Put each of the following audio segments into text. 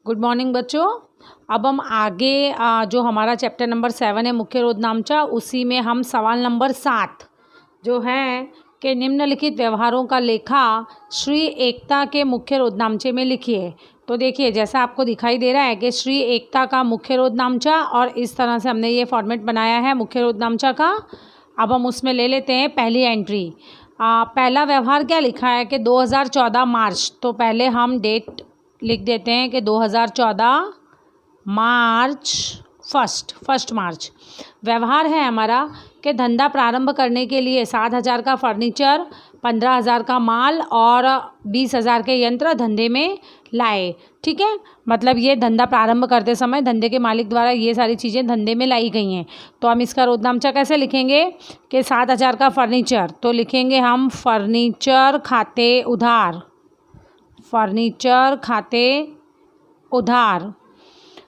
Good morning बच्चों। अब हम आगे जो हमारा चैप्टर नंबर 7 है मुख्य रोधनामचा, उसी में हम सवाल नंबर 7 जो है कि निम्नलिखित व्यवहारों का लेखा श्री एकता के मुख्य रोधनामचे में लिखिए। तो देखिए जैसा आपको दिखाई दे रहा है कि श्री एकता का मुख्य रोधनामचा, और इस तरह से हमने ये फॉर्मेट बनाया है मुख्य रोधनामचा का। अब हम उसमें ले लेते हैं पहली एंट्री। पहला व्यवहार क्या लिखा है कि 2014 मार्च, तो पहले हम डेट लिख देते हैं कि 2014 मार्च फर्स्ट मार्च। व्यवहार है हमारा कि धंधा प्रारंभ करने के लिए 7,000 का फर्नीचर, 15,000 का माल और 20,000 के यंत्र धंधे में लाए। ठीक है, मतलब ये धंधा प्रारंभ करते समय धंधे के मालिक द्वारा ये सारी चीज़ें धंधे में लाई गई हैं। तो हम इसका रोधनामचा कैसे लिखेंगे कि 7,000 का फर्नीचर, तो लिखेंगे हम फर्नीचर खाते उधार, फर्नीचर खाते उधार।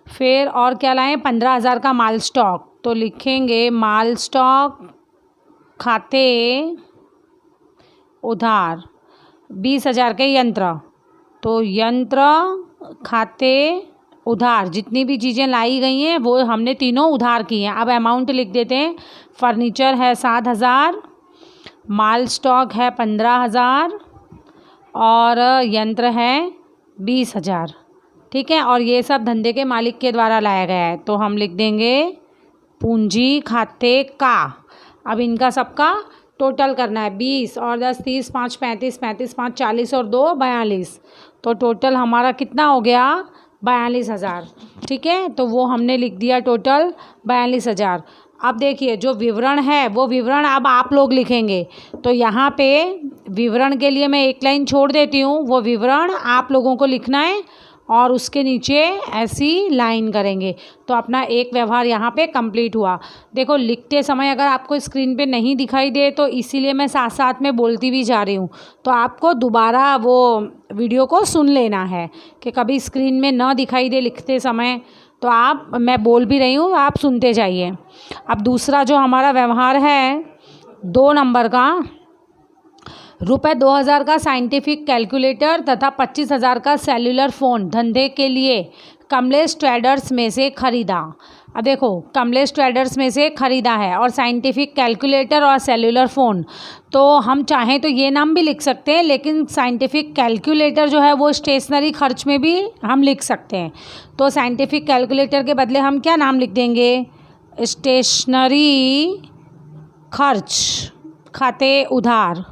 फिर और क्या लाएं, 15,000 का माल स्टॉक, तो लिखेंगे माल स्टॉक खाते उधार। 20,000 के यंत्र, तो यंत्र खाते उधार। जितनी भी चीज़ें लाई गई हैं वो हमने तीनों उधार की हैं। अब अमाउंट लिख देते हैं। फर्नीचर है 7,000, माल स्टॉक है 15,000 और यंत्र है 20,000। ठीक है, और ये सब धंधे के मालिक के द्वारा लाया गया है, तो हम लिख देंगे पूंजी खाते का। अब इनका सबका टोटल करना है। 20 और 10 30, 5 35, 35 5 40 और 2 42, तो टोटल हमारा कितना हो गया 42,000। ठीक है, तो वो हमने लिख दिया टोटल 42,000। अब देखिए जो विवरण है वो विवरण अब आप लोग लिखेंगे, तो यहाँ पे विवरण के लिए मैं एक लाइन छोड़ देती हूँ, वो विवरण आप लोगों को लिखना है और उसके नीचे ऐसी लाइन करेंगे। तो अपना एक व्यवहार यहाँ पे कंप्लीट हुआ। देखो लिखते समय अगर आपको स्क्रीन पे नहीं दिखाई दे तो इसीलिए मैं साथ साथ में बोलती भी जा रही हूँ, तो आपको दोबारा वो वीडियो को सुन लेना है कि कभी स्क्रीन में ना दिखाई दे लिखते समय, तो आप, मैं बोल भी रही हूँ, आप सुनते जाइए। अब दूसरा जो हमारा व्यवहार है 2 नंबर का, रुपये 2,000 का साइंटिफिक कैलकुलेटर तथा 25,000 का सेल्युलर फ़ोन धंधे के लिए कमलेश ट्रेडर्स में से खरीदा। अब देखो कमलेश ट्रेडर्स में से खरीदा है और साइंटिफिक कैलकुलेटर और सेल्युलर फ़ोन, तो हम चाहें तो ये नाम भी लिख सकते हैं, लेकिन साइंटिफिक कैलकुलेटर जो है वो स्टेशनरी खर्च में भी हम लिख सकते हैं। तो साइंटिफिक कैलकुलेटर के बदले हम क्या नाम लिख देंगे, स्टेशनरी खर्च खाते उधार,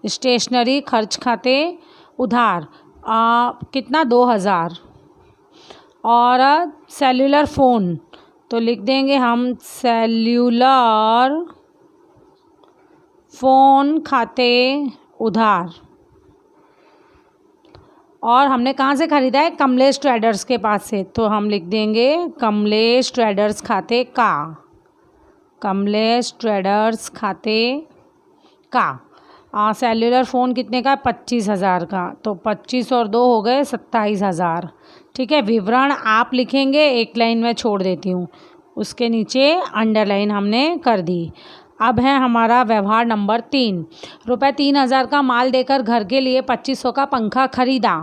स्टेशनरी खर्च खाते उधार। कितना 2,000। और सेल्युलर फ़ोन, तो लिख देंगे हम सेल्युलर फ़ोन खाते उधार। और हमने कहाँ से ख़रीदा है, कमलेश ट्रेडर्स के पास से, तो हम लिख देंगे कमलेश ट्रेडर्स खाते का, कमलेश ट्रेडर्स खाते का। सेल्युलर फ़ोन कितने का, 25,000 का, तो 25 और 2 हो गए 27,000। ठीक है, विवरण आप लिखेंगे, एक लाइन में छोड़ देती हूँ, उसके नीचे अंडरलाइन हमने कर दी। अब है हमारा व्यवहार नंबर 3। रुपये 3,000 का माल देकर घर के लिए 2500 का पंखा खरीदा।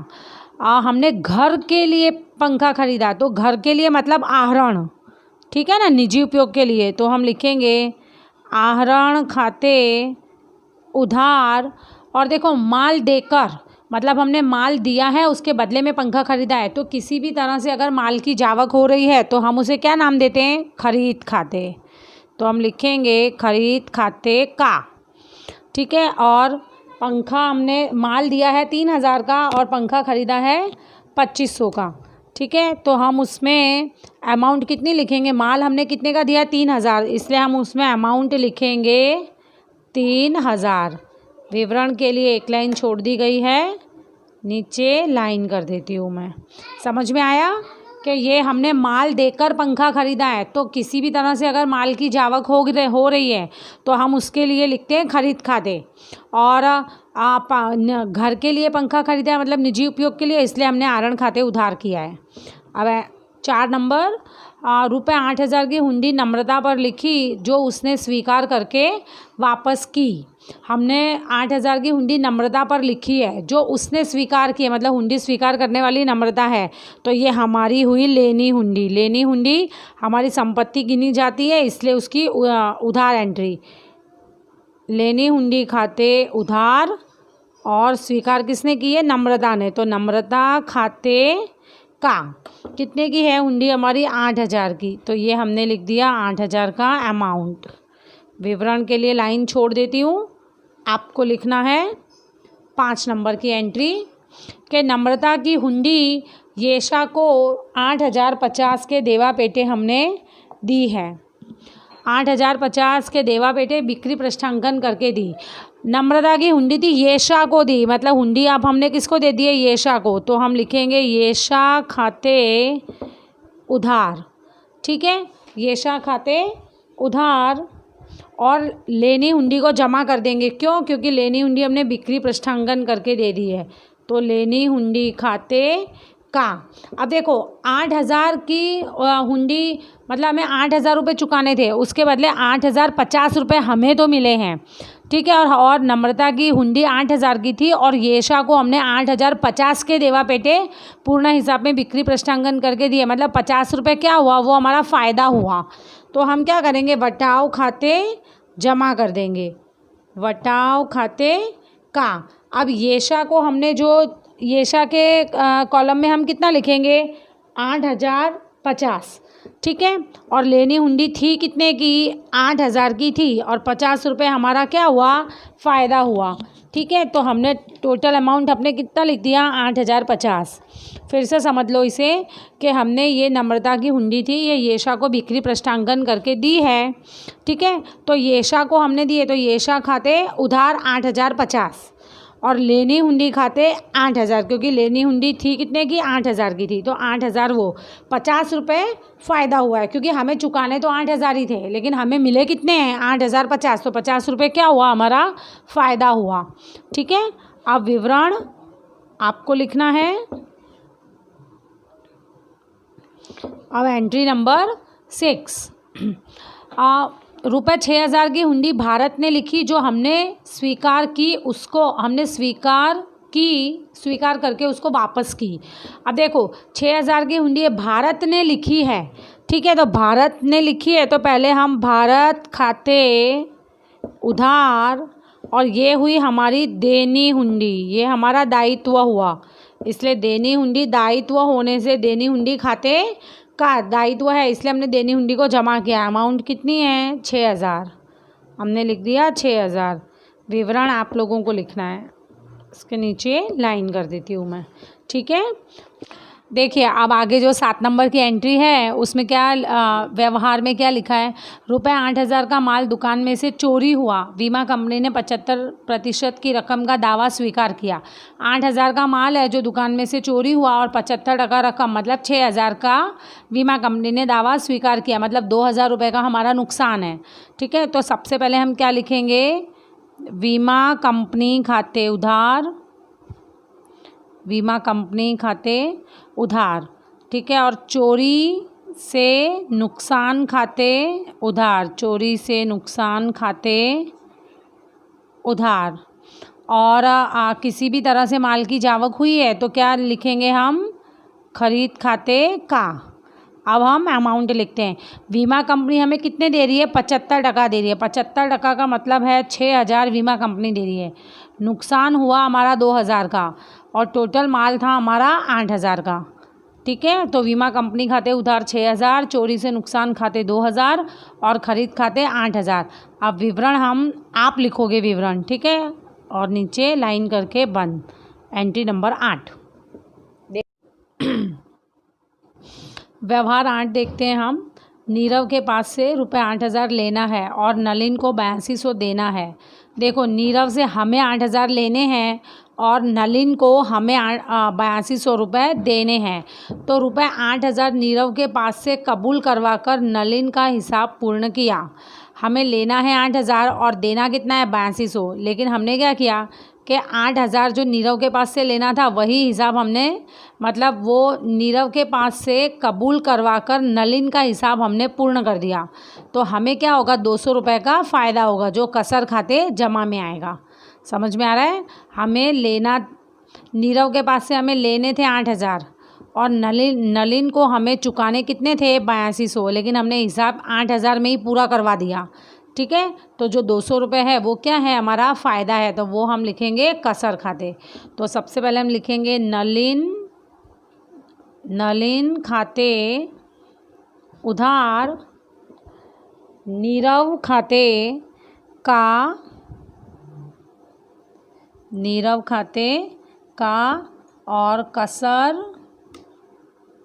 हमने घर के लिए पंखा खरीदा, तो घर के लिए मतलब आहरण, ठीक है ना, निजी उपयोग के लिए, तो हम लिखेंगे आहरण खाते उधार। और देखो माल देकर मतलब हमने माल दिया है, उसके बदले में पंखा खरीदा है, तो किसी भी तरह से अगर माल की जावक हो रही है तो हम उसे क्या नाम देते हैं, खरीद खाते, तो हम लिखेंगे खरीद खाते का। ठीक है, और पंखा हमने माल दिया है 3,000 का और पंखा खरीदा है 2500 का। ठीक है, तो हम उसमें अमाउंट कितनी लिखेंगे, माल हमने कितने का दिया 3,000, इसलिए हम उसमें अमाउंट लिखेंगे 3,000। विवरण के लिए एक लाइन छोड़ दी गई है, नीचे लाइन कर देती हूँ मैं। समझ में आया कि ये हमने माल देकर पंखा खरीदा है, तो किसी भी तरह से अगर माल की जावक हो रही है तो हम उसके लिए लिखते हैं खरीद खाते। और घर के लिए पंखा खरीदा है मतलब निजी उपयोग के लिए, इसलिए हमने आहरण खाते उधार किया है। अब 4 नंबर, रुपये 8,000 की हुंडी नम्रता पर लिखी जो उसने स्वीकार करके वापस की। हमने 8,000 की हुंडी नम्रता पर लिखी है जो उसने स्वीकार की है, मतलब हुंडी स्वीकार करने वाली नम्रता है, तो ये हमारी हुई लेनी हुंडी। लेनी हुंडी हमारी संपत्ति गिनी जाती है, इसलिए उसकी उधार एंट्री। लेनी हुंडी खाते उधार और स्वीकार किसने की है? नम्रता ने। तो नम्रता खाते का कितने की है हुंडी हमारी? 8,000 की। तो ये हमने लिख दिया 8,000 का अमाउंट। विवरण के लिए लाइन छोड़ देती हूँ। आपको लिखना है 5 नंबर की एंट्री कि नम्रता की हुंडी येशा को 8,050 के देवा पेटे हमने दी है। 8,050 के देवा पेटे बिक्री पृष्ठांकन करके दी। नम्रता की हुंडी थी, येशा को दी, मतलब हुंडी आप हमने किसको दे दी है? येशा को। तो हम लिखेंगे येशा खाते उधार। ठीक है, येशा खाते उधार। और लेनी हुंडी को जमा कर देंगे। क्यों? क्योंकि लेनी हुंडी हमने बिक्री पृष्ठांकन करके दे दी है। तो लेनी हुंडी खाते का। अब देखो 8,000 की हुंडी, मतलब हमें 8,000 रुपये चुकाने थे, उसके बदले 8,050 रुपये हमें तो मिले हैं। ठीक है, और नम्रता की हुंडी 8,000 की थी और येशा को हमने 8,050 के देवा पेटे पूर्ण हिसाब में बिक्री पृष्ठांकन करके दिए, मतलब 50 रुपये क्या हुआ? वो हमारा फ़ायदा हुआ। तो हम क्या करेंगे? वटाव खाते जमा कर देंगे। वटाव खाते का। अब येशा को हमने जो येशा के कॉलम में हम कितना लिखेंगे? 8,050। ठीक है, और लेनी हुंडी थी कितने की? 8,000 की थी और 50 रुपये हमारा क्या हुआ? फ़ायदा हुआ। ठीक है, तो हमने टोटल अमाउंट अपने कितना लिख दिया? 8,050। फिर से समझ लो इसे कि हमने ये नम्रता की हुंडी थी, ये येशा को बिक्री पृष्ठांकन करके दी है। ठीक है, तो येशा को हमने दिए, तो येशा खाते उधार 8,050 और लेनी हुंडी खाते 8,000, क्योंकि लेनी हुंडी थी कितने की? 8,000 की थी। तो 8,000 वो 50 रुपये फ़ायदा हुआ है, क्योंकि हमें चुकाने तो 8,000 ही थे, लेकिन हमें मिले कितने हैं? 8,050। तो 50 रुपये क्या हुआ? हमारा फ़ायदा हुआ। ठीक है, अब विवरण आपको लिखना है। अब एंट्री नंबर 6। रुपये 6,000 की हुंडी भारत ने लिखी जो हमने स्वीकार की, उसको हमने स्वीकार करके उसको वापस की। अब देखो 6,000 की हुंडी भारत ने लिखी है। ठीक है, तो भारत ने लिखी है तो पहले हम भारत खाते उधार, और ये हुई हमारी देनी हुंडी, ये हमारा दायित्व हुआ, इसलिए देनी हुंडी दायित्व होने से देनी हुंडी खाते का दायित्व है, इसलिए हमने देनी हुंडी को जमा किया। अमाउंट कितनी है? 6,000। हमने लिख दिया 6,000। विवरण आप लोगों को लिखना है, इसके नीचे लाइन कर देती हूँ मैं। ठीक है, देखिए अब आगे जो 7 नंबर की एंट्री है उसमें क्या व्यवहार में क्या लिखा है? रुपये 8,000 का माल दुकान में से चोरी हुआ, बीमा कंपनी ने 75% की रकम का दावा स्वीकार किया। 8,000 का माल है जो दुकान में से चोरी हुआ और 75% रकम मतलब 6,000 का बीमा कंपनी ने दावा स्वीकार किया, मतलब 2,000 रुपये का हमारा नुकसान है। ठीक है, तो सबसे पहले हम क्या लिखेंगे? बीमा कंपनी खाते उधार, बीमा कंपनी खाते उधार। ठीक है, और चोरी से नुकसान खाते उधार, चोरी से नुकसान खाते उधार। और किसी भी तरह से माल की जावक हुई है तो क्या लिखेंगे हम? खरीद खाते का। अब हम अमाउंट लिखते हैं। बीमा कंपनी हमें कितने दे रही है? 75% दे रही है। 75% का मतलब है 6,000 बीमा कंपनी दे रही है। नुकसान हुआ हमारा 2,000 का और टोटल माल था हमारा 8,000 का। ठीक है, तो बीमा कंपनी खाते उधार 6,000, चोरी से नुकसान खाते 2,000 और ख़रीद खाते 8,000। अब विवरण आप लिखोगे विवरण। ठीक है, और नीचे लाइन करके बंद। Entry number 8। व्यवहार 8 देखते हैं हम। नीरव के पास से रुपये 8,000 लेना है और नलिन को 8200 देना है। देखो नीरव से हमें 8,000 लेने हैं और नलिन को हमें 8200 रुपये देने हैं। तो रुपये 8,000 नीरव के पास से कबूल करवाकर नलिन का हिसाब पूर्ण किया। हमें लेना है 8,000 और देना कितना है? 8200। लेकिन हमने क्या किया? कि 8,000 जो नीरव के पास से लेना था वही हिसाब हमने, मतलब वो नीरव के पास से कबूल करवा कर नलिन का हिसाब हमने पूर्ण कर दिया। तो हमें क्या होगा, 200 रुपये का फ़ायदा होगा जो कसर खाते जमा में आएगा। समझ में आ रहा है? हमें लेना, नीरव के पास से हमें लेने थे 8,000 और नलिन को हमें चुकाने कितने थे, 8200, लेकिन हमने हिसाब 8,000 में ही पूरा करवा दिया। ठीक है, तो जो 200 रुपये है वो क्या है, हमारा फ़ायदा है, तो वो हम लिखेंगे कसर खाते। तो सबसे पहले हम लिखेंगे नलिन खाते उधार नीरव खाते का और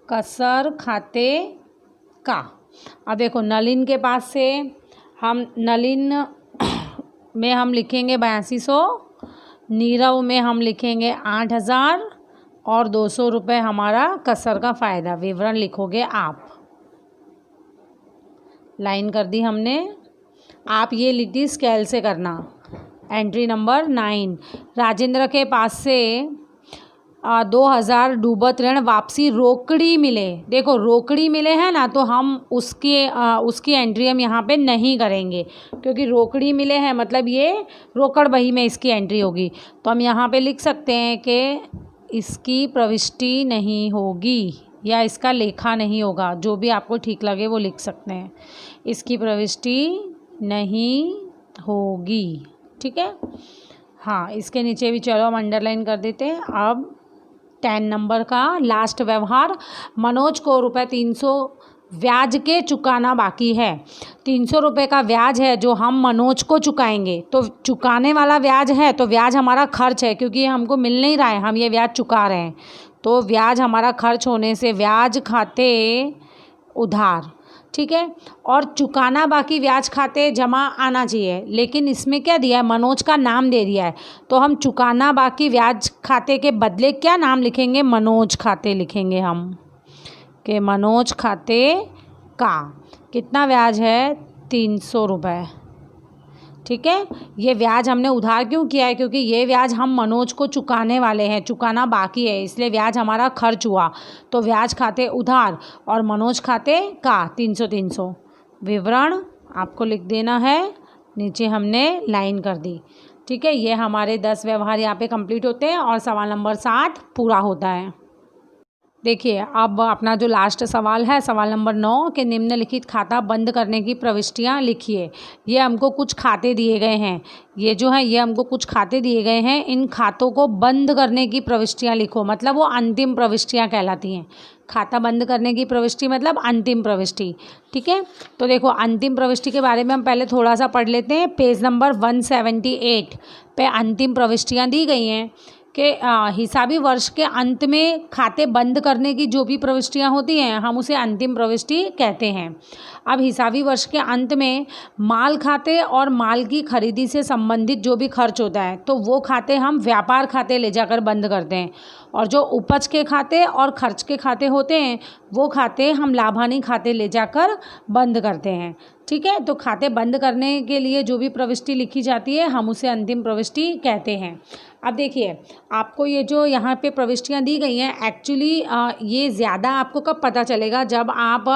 कसर खाते का। अब देखो, नलिन के पास से हम नलिन में हम लिखेंगे 8200, नीरव में हम लिखेंगे 8,000 और 200 रुपये हमारा कसर का फ़ायदा। विवरण लिखोगे आप, लाइन कर दी हमने। आप ये लिखी स्केल से करना। एंट्री नंबर 9, राजेंद्र के पास से 2,000 डूबत ऋण वापसी रोकड़ी मिले। देखो रोकड़ी मिले हैं ना, तो हम उसकी एंट्री हम यहाँ पे नहीं करेंगे, क्योंकि रोकड़ी मिले हैं मतलब ये रोकड़ बही में इसकी एंट्री होगी। तो हम यहाँ पे लिख सकते हैं कि इसकी प्रविष्टि नहीं होगी या इसका लेखा नहीं होगा, जो भी आपको ठीक लगे वो लिख सकते हैं। इसकी प्रविष्टि नहीं होगी, ठीक है। हाँ, इसके नीचे भी चलो हम अंडरलाइन कर देते हैं। अब 10 नंबर का लास्ट व्यवहार, मनोज को ₹300 ब्याज के चुकाना बाकी है। 300 रुपये का ब्याज है जो हम मनोज को चुकाएंगे। तो चुकाने वाला ब्याज है तो ब्याज हमारा खर्च है, क्योंकि हमको मिल नहीं रहा है, हम ये ब्याज चुका रहे हैं। तो ब्याज हमारा खर्च होने से ब्याज खाते उधार, ठीक है। और चुकाना बाकी ब्याज खाते जमा आना चाहिए, लेकिन इसमें क्या दिया है, मनोज का नाम दे दिया है। तो हम चुकाना बाकी ब्याज खाते के बदले क्या नाम लिखेंगे, मनोज खाते लिखेंगे हम, कि मनोज खाते का कितना ब्याज है, 300 रुपये, ठीक है। ये ब्याज हमने उधार क्यों किया है, क्योंकि ये ब्याज हम मनोज को चुकाने वाले हैं, चुकाना बाकी है, इसलिए ब्याज हमारा खर्च हुआ। तो ब्याज खाते उधार और मनोज खाते का 300। विवरण आपको लिख देना है, नीचे हमने लाइन कर दी, ठीक है। ये हमारे 10 व्यवहार यहाँ पे कंप्लीट होते हैं और सवाल नंबर 7 पूरा होता है। देखिए अब अपना जो लास्ट सवाल है, सवाल नंबर 9 के निम्नलिखित खाता बंद करने की प्रविष्टियाँ लिखिए। ये हमको कुछ खाते दिए गए हैं, ये जो है ये हमको कुछ खाते दिए गए हैं, इन खातों को बंद करने की प्रविष्टियाँ लिखो, मतलब वो अंतिम प्रविष्टियाँ कहलाती हैं। खाता बंद करने की प्रविष्टि मतलब अंतिम प्रविष्टि, ठीक है। तो देखो अंतिम प्रविष्टि के बारे में हम पहले थोड़ा सा पढ़ लेते हैं। पेज नंबर 178 पे अंतिम प्रविष्टियाँ दी गई हैं कि हिसाबी वर्ष के अंत में खाते बंद करने की जो भी प्रविष्टियाँ होती हैं हम उसे अंतिम प्रविष्टि कहते हैं। अब हिसाबी वर्ष के अंत में माल खाते और माल की खरीदी से संबंधित जो भी खर्च होता है तो वो खाते हम व्यापार खाते ले जाकर बंद करते हैं, और जो उपज के खाते और खर्च के खाते होते हैं वो खाते हम लाभानी खाते ले जाकर बंद करते हैं, ठीक है। तो खाते बंद करने के लिए जो भी प्रविष्टि लिखी जाती है हम उसे अंतिम प्रविष्टि कहते हैं। अब देखिए आपको ये जो यहाँ पे प्रविष्टियाँ दी गई हैं, एक्चुअली ये ज़्यादा आपको कब पता चलेगा, जब आप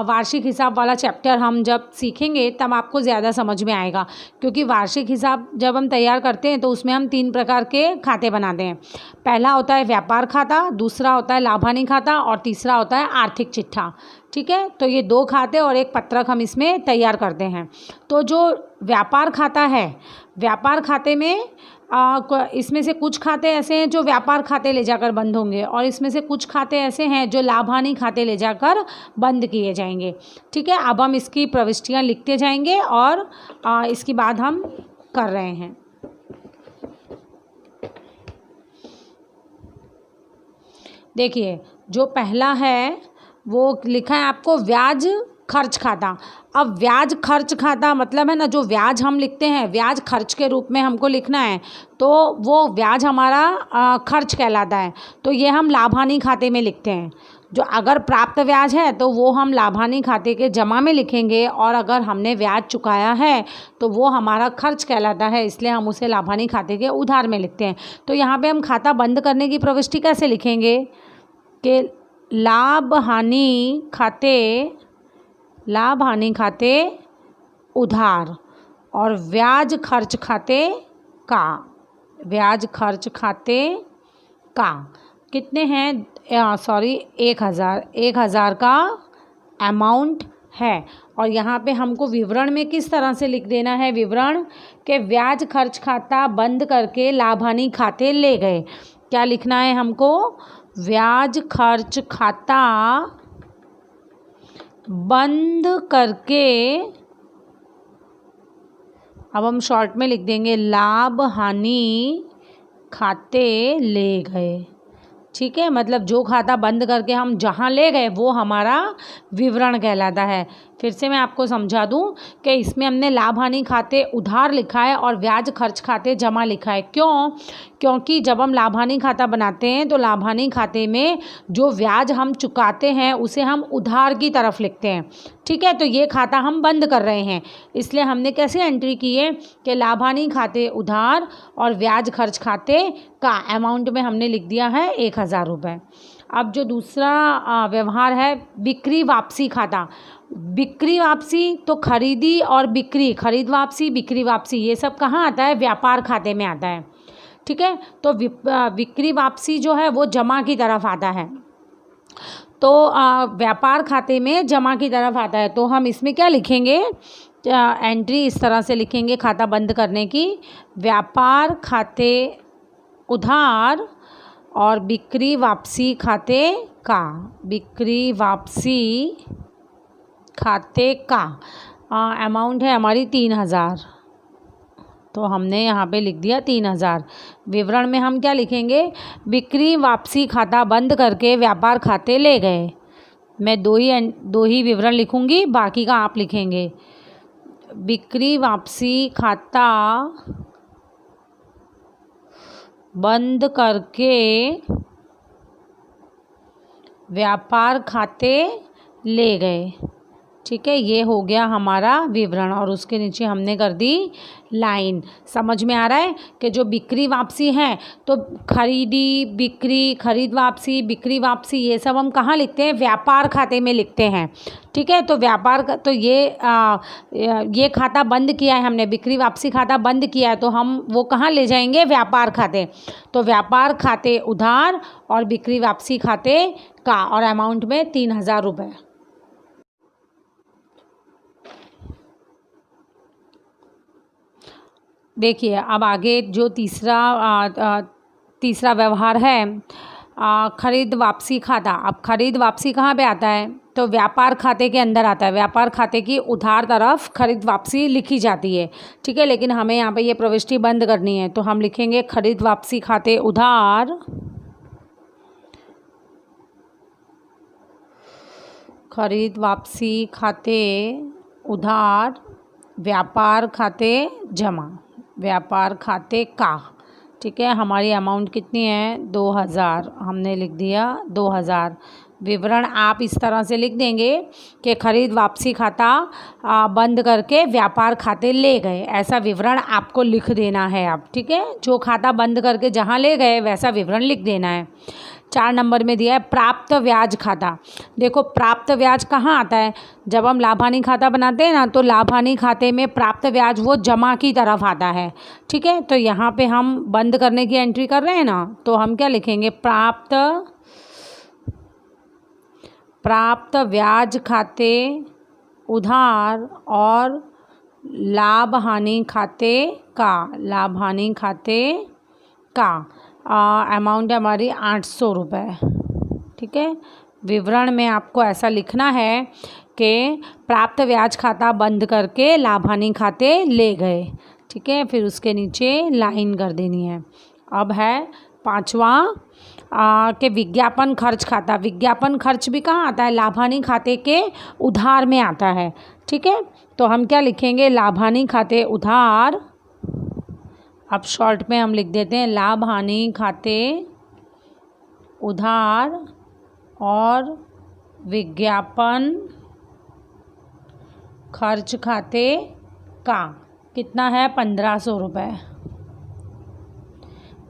वार्षिक हिसाब वाला चैप्टर हम जब सीखेंगे तब आपको ज़्यादा समझ में आएगा। क्योंकि वार्षिक हिसाब जब हम तैयार करते हैं तो उसमें हम 3 प्रकार के खाते बनाते हैं। पहला होता है व्यापार खाता, दूसरा होता है लाभानी खाता और तीसरा होता है आर्थिक चिट्ठा, ठीक है। तो ये 2 खाते और एक पत्रक हम इसमें तैयार करते हैं। तो जो व्यापार खाता है, व्यापार खाते में इसमें से कुछ खाते ऐसे हैं जो व्यापार खाते ले जाकर बंद होंगे, और इसमें से कुछ खाते ऐसे हैं जो लाभानी खाते ले जाकर बंद किए जाएंगे, ठीक है। अब हम इसकी प्रविष्टियाँ लिखते जाएंगे और इसकी बात हम कर रहे हैं। देखिए जो पहला है वो लिखा है आपको ब्याज खर्च खाता। अब ब्याज खर्च खाता मतलब है ना, जो ब्याज हम लिखते हैं ब्याज खर्च के रूप में हमको लिखना है, तो वो ब्याज हमारा खर्च कहलाता है, तो ये हम लाभानी खाते में लिखते हैं। जो अगर प्राप्त ब्याज है तो वो हम लाभ हानि खाते के जमा में लिखेंगे, और अगर हमने ब्याज चुकाया है तो वो हमारा खर्च कहलाता है, इसलिए हम उसे लाभ हानि खाते के उधार में लिखते हैं। तो यहाँ पे हम खाता बंद करने की प्रविष्टि कैसे लिखेंगे कि लाभ हानि खाते उधार और ब्याज खर्च खाते का कितने हैं, 1000 का अमाउंट है। और यहाँ पे हमको विवरण में किस तरह से लिख देना है, विवरण के ब्याज खर्च खाता बंद करके लाभ हानि खाते ले गए। क्या लिखना है हमको, ब्याज खर्च खाता बंद करके, अब हम शॉर्ट में लिख देंगे लाभ हानि खाते ले गए। ठीक है, मतलब जो खाता बंद करके हम जहाँ ले गए वो हमारा विवरण कहलाता है। फिर से मैं आपको समझा दूं कि इसमें हमने लाभ हानि खाते उधार लिखा है और ब्याज खर्च खाते जमा लिखा है। क्योंकि जब हम लाभ हानि खाता बनाते हैं तो लाभ हानि खाते में जो ब्याज हम चुकाते हैं उसे हम उधार की तरफ लिखते हैं। ठीक है, तो ये खाता हम बंद कर रहे हैं, इसलिए हमने कैसे एंट्री की है कि लाभ हानि खाते उधार और ब्याज खर्च खाते का अमाउंट में हमने लिख दिया है 1000 रुपये। अब जो दूसरा व्यवहार है बिक्री वापसी खाता। बिक्री वापसी तो खरीदी और बिक्री, खरीद वापसी बिक्री वापसी, ये सब कहाँ आता है, व्यापार खाते में आता है। ठीक है, तो बिक्री वापसी जो है वो जमा की तरफ आता है, तो व्यापार खाते में जमा की तरफ आता है। तो हम इसमें क्या लिखेंगे, एंट्री इस तरह से लिखेंगे खाता बंद करने की, व्यापार खाते उधार और बिक्री वापसी खाते का, बिक्री वापसी खाते का अमाउंट है हमारी 3000, तो हमने यहाँ पे लिख दिया 3000। विवरण में हम क्या लिखेंगे, बिक्री वापसी खाता बंद करके व्यापार खाते ले गए। मैं दो ही विवरण लिखूंगी, बाकी का आप लिखेंगे। बिक्री वापसी खाता बंद करके व्यापार खाते ले गए। ठीक है, ये हो गया हमारा विवरण और उसके नीचे हमने कर दी लाइन। समझ में आ रहा है कि जो बिक्री वापसी है तो खरीदी बिक्री, खरीद वापसी बिक्री वापसी, ये सब हम कहाँ लिखते हैं, व्यापार खाते में लिखते हैं। ठीक है, तो व्यापार का तो ये खाता बंद किया है हमने, बिक्री वापसी खाता बंद किया है, तो हम वो कहाँ ले जाएंगे, व्यापार खाते। तो व्यापार खाते उधार और बिक्री वापसी खाते का, और अमाउंट में 3000 रुपये। देखिए अब आगे जो तीसरा व्यवहार है खरीद वापसी खाता। अब खरीद वापसी कहाँ पे आता है, तो व्यापार खाते के अंदर आता है। व्यापार खाते की उधार तरफ खरीद वापसी लिखी जाती है। ठीक है, लेकिन हमें यहाँ पे ये प्रविष्टि बंद करनी है, तो हम लिखेंगे खरीद वापसी खाते उधार, खरीद वापसी खाते उधार, व्यापार खाते जमा, व्यापार खाते का। ठीक है, हमारी अमाउंट कितनी है, 2000, हमने लिख दिया 2000। विवरण आप इस तरह से लिख देंगे कि खरीद वापसी खाता बंद करके व्यापार खाते ले गए, ऐसा विवरण आपको लिख देना है। आप ठीक है, जो खाता बंद करके जहाँ ले गए वैसा विवरण लिख देना है। 4 नंबर में दिया है प्राप्त ब्याज खाता। देखो प्राप्त ब्याज कहाँ आता है, जब हम लाभ हानि खाता बनाते हैं ना, तो लाभ हानि खाते में प्राप्त ब्याज वो जमा की तरफ आता है। ठीक है, तो यहाँ पे हम बंद करने की एंट्री कर रहे हैं ना, तो हम क्या लिखेंगे, प्राप्त ब्याज खाते उधार और लाभ हानि खाते का, लाभ हानि खाते का अमाउंट है हमारी 800 रुपये। ठीक है, विवरण में आपको ऐसा लिखना है कि प्राप्त ब्याज खाता बंद करके लाभ हानि खाते ले गए। ठीक है, फिर उसके नीचे लाइन कर देनी है। अब है 5वां के विज्ञापन खर्च खाता। विज्ञापन खर्च भी कहाँ आता है, लाभ हानि खाते के उधार में आता है। ठीक है, तो हम क्या लिखेंगे, लाभ हानि खाते उधार, अब शॉर्ट में हम लिख देते हैं लाभ हानि खाते उधार और विज्ञापन खर्च खाते का कितना है 1500 रुपये।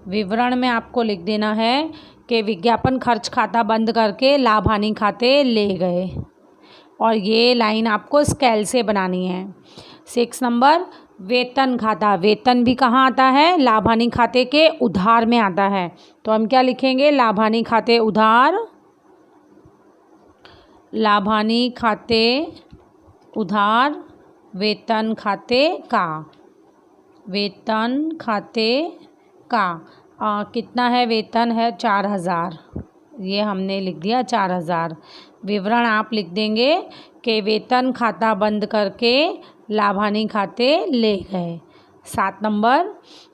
विवरण में आपको लिख देना है कि विज्ञापन खर्च खाता बंद करके लाभ हानि खाते ले गए, और ये लाइन आपको स्केल से बनानी है। 6 नंबर वेतन खाता, वेतन भी कहाँ आता है, लाभ हानि खाते के उधार में आता है। तो हम क्या लिखेंगे, लाभ हानि खाते उधार, लाभ हानि खाते उधार वेतन खाते का, वेतन खाते का कितना है, वेतन है 4000, ये हमने लिख दिया 4000। विवरण आप लिख देंगे कि वेतन खाता बंद करके लाभ हानि खाते ले गए। 7 नंबर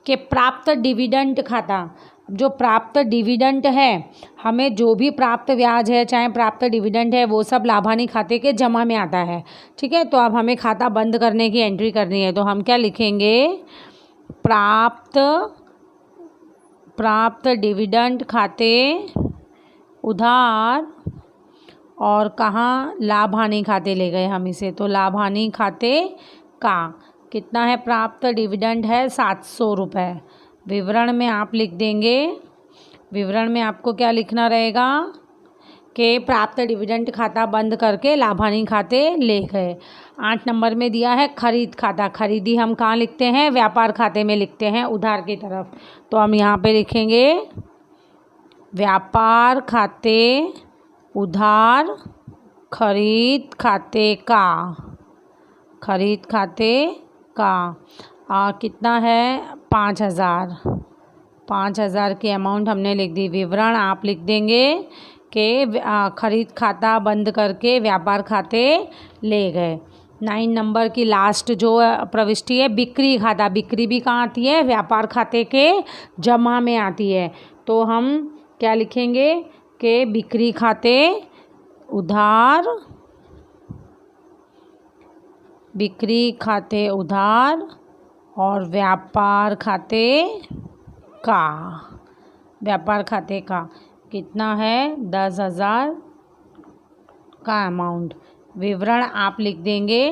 के प्राप्त डिविडेंड खाता, जो प्राप्त डिविडेंड है, हमें जो भी प्राप्त ब्याज है चाहे प्राप्त डिविडेंड है वो सब लाभ हानि खाते के जमा में आता है। ठीक है, तो अब हमें खाता बंद करने की एंट्री करनी है, तो हम क्या लिखेंगे, प्राप्त डिविडेंड खाते उधार, और कहाँ, लाभ हानि खाते ले गए हम इसे, तो लाभ हानि खाते का कितना है, प्राप्त डिविडेंड है 700 रुपये। विवरण में आप लिख देंगे, विवरण में आपको क्या लिखना रहेगा कि प्राप्त डिविडेंड खाता बंद करके लाभ हानि खाते ले गए। 8 नंबर में दिया है खरीद खाता, खरीदी हम कहाँ लिखते हैं, व्यापार खाते में लिखते हैं उधार की तरफ, तो हम यहाँ पे लिखेंगे व्यापार खाते उधार खरीद खाते का, खरीद खाते का कितना है 5000, 5000 की अमाउंट हमने लिख दी। विवरण आप लिख देंगे कि खरीद खाता बंद करके व्यापार खाते ले गए। 9 नंबर की लास्ट जो प्रविष्टि है बिक्री खाता, बिक्री भी कहाँ आती है, व्यापार खाते के जमा में आती है, तो हम क्या लिखेंगे कि बिक्री खाते उधार, बिक्री खाते उधार और व्यापार खाते का, व्यापार खाते का कितना है 10,000 का अमाउंट। विवरण आप लिख देंगे,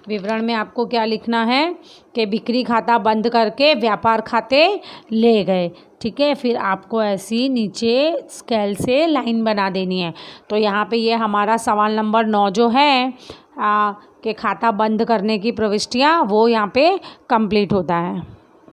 विवरण में आपको क्या लिखना है कि बिक्री खाता बंद करके व्यापार खाते ले गए। ठीक है, फिर आपको ऐसी नीचे स्केल से लाइन बना देनी है। तो यहाँ पे ये हमारा सवाल नंबर 9 जो है कि खाता बंद करने की प्रविष्टियाँ, वो यहाँ पे कंप्लीट होता है।